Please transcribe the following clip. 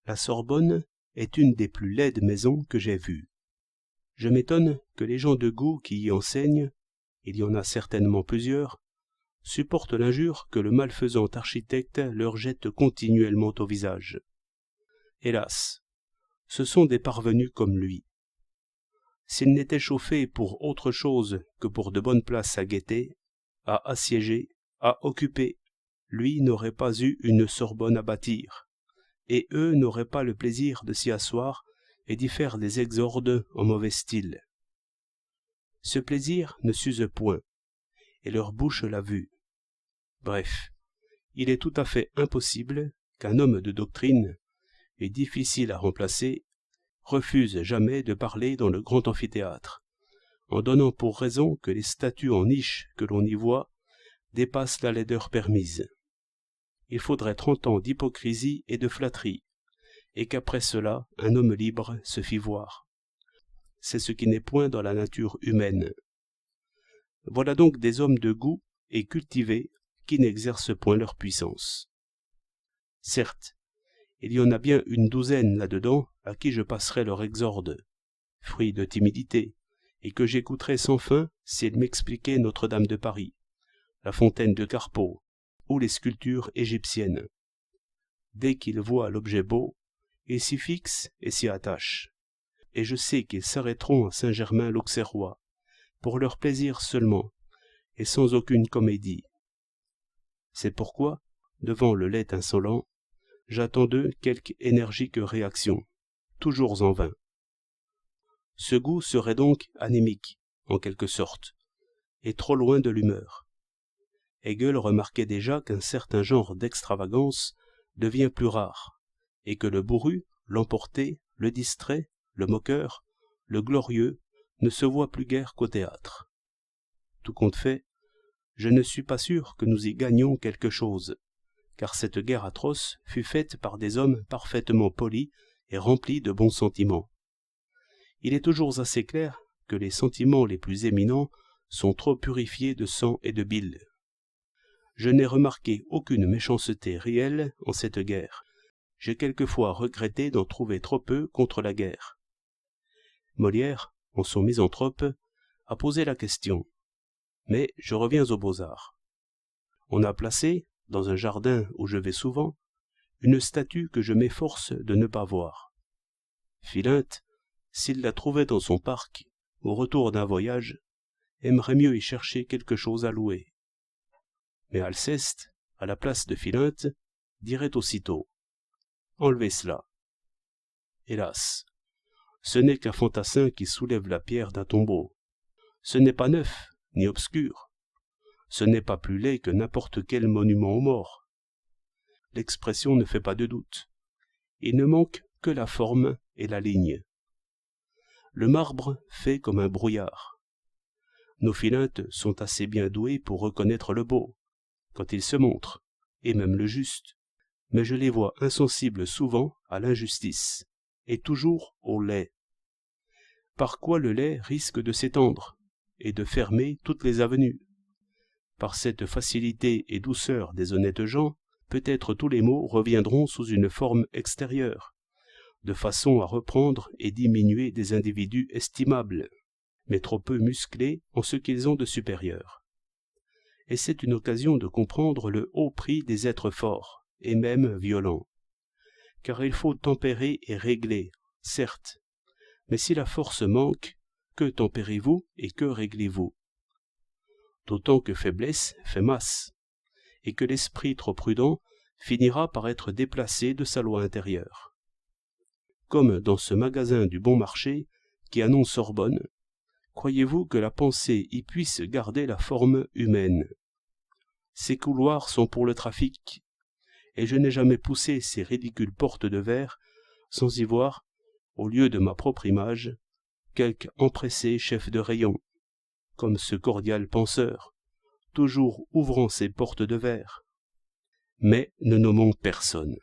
La Sorbonne est une des plus laides maisons que j'ai vues. Je m'étonne que les gens de goût qui y enseignent, il y en a certainement plusieurs, supportent l'injure que le malfaisant architecte leur jette continuellement au visage. Hélas, ce sont des parvenus comme lui. S'il n'était chauffé pour autre chose que pour de bonnes places à guetter, à assiéger, à occuper, lui n'aurait pas eu une Sorbonne à bâtir, et eux n'auraient pas le plaisir de s'y asseoir et d'y faire des exordes en mauvais style. Ce plaisir ne s'use point, et leur bouche l'a vu. Bref, il est tout à fait impossible qu'un homme de doctrine, et difficile à remplacer, refuse jamais de parler dans le grand amphithéâtre, en donnant pour raison que les statues en niche que l'on y voit dépassent la laideur permise. Il faudrait 30 ans d'hypocrisie et de flatterie, et qu'après cela un homme libre se fît voir. C'est ce qui n'est point dans la nature humaine. Voilà donc des hommes de goût et cultivés qui n'exercent point leur puissance. Certes, il y en a bien une douzaine là-dedans à qui je passerai leur exorde, fruit de timidité, et que j'écouterais sans fin s'ils m'expliquaient Notre-Dame de Paris, la fontaine de Carpeaux, ou les sculptures égyptiennes. Dès qu'ils voient l'objet beau, ils s'y fixent et s'y attachent, et je sais qu'ils s'arrêteront à Saint-Germain-l'Auxerrois, pour leur plaisir seulement, et sans aucune comédie. C'est pourquoi, devant le laid insolent, j'attends d'eux quelque énergique réaction, toujours en vain. Ce goût serait donc anémique, en quelque sorte, et trop loin de l'humeur. Hegel remarquait déjà qu'un certain genre d'extravagance devient plus rare, et que le bourru, l'emporté, le distrait, le moqueur, le glorieux, ne se voit plus guère qu'au théâtre. Tout compte fait, je ne suis pas sûr que nous y gagnions quelque chose, car cette guerre atroce fut faite par des hommes parfaitement polis et remplis de bons sentiments. Il est toujours assez clair que les sentiments les plus éminents sont trop purifiés de sang et de bile. Je n'ai remarqué aucune méchanceté réelle en cette guerre. J'ai quelquefois regretté d'en trouver trop peu contre la guerre. Molière, en son Misanthrope, a posé la question. Mais je reviens aux Beaux-Arts. On a placé, dans un jardin où je vais souvent, une statue que je m'efforce de ne pas voir. Philinte, s'il la trouvait dans son parc, au retour d'un voyage, aimerait mieux y chercher quelque chose à louer. Mais Alceste, à la place de Philinte, dirait aussitôt « Enlevez cela ». Hélas, ce n'est qu'un fantassin qui soulève la pierre d'un tombeau. Ce n'est pas neuf, ni obscur. Ce n'est pas plus laid que n'importe quel monument aux morts. L'expression ne fait pas de doute. Il ne manque que la forme et la ligne. Le marbre fait comme un brouillard. Nos Philinthes sont assez bien doués pour reconnaître le beau, quand il se montre, et même le juste, mais je les vois insensibles souvent à l'injustice, et toujours au laid. Par quoi le laid risque de s'étendre, et de fermer toutes les avenues. Par cette facilité et douceur des honnêtes gens, peut-être tous les maux reviendront sous une forme extérieure, de façon à reprendre et diminuer des individus estimables, mais trop peu musclés en ce qu'ils ont de supérieur. Et c'est une occasion de comprendre le haut prix des êtres forts, et même violents. Car il faut tempérer et régler, certes, mais si la force manque, que tempérez-vous et que réglez-vous? D'autant que faiblesse fait masse, et que l'esprit trop prudent finira par être déplacé de sa loi intérieure. Comme dans ce magasin du bon marché qui annonce Sorbonne, croyez-vous que la pensée y puisse garder la forme humaine? Ces couloirs sont pour le trafic, et je n'ai jamais poussé ces ridicules portes de verre sans y voir, au lieu de ma propre image, quelque empressé chef de rayon, comme ce cordial penseur, toujours ouvrant ses portes de verre. Mais ne nommons personne.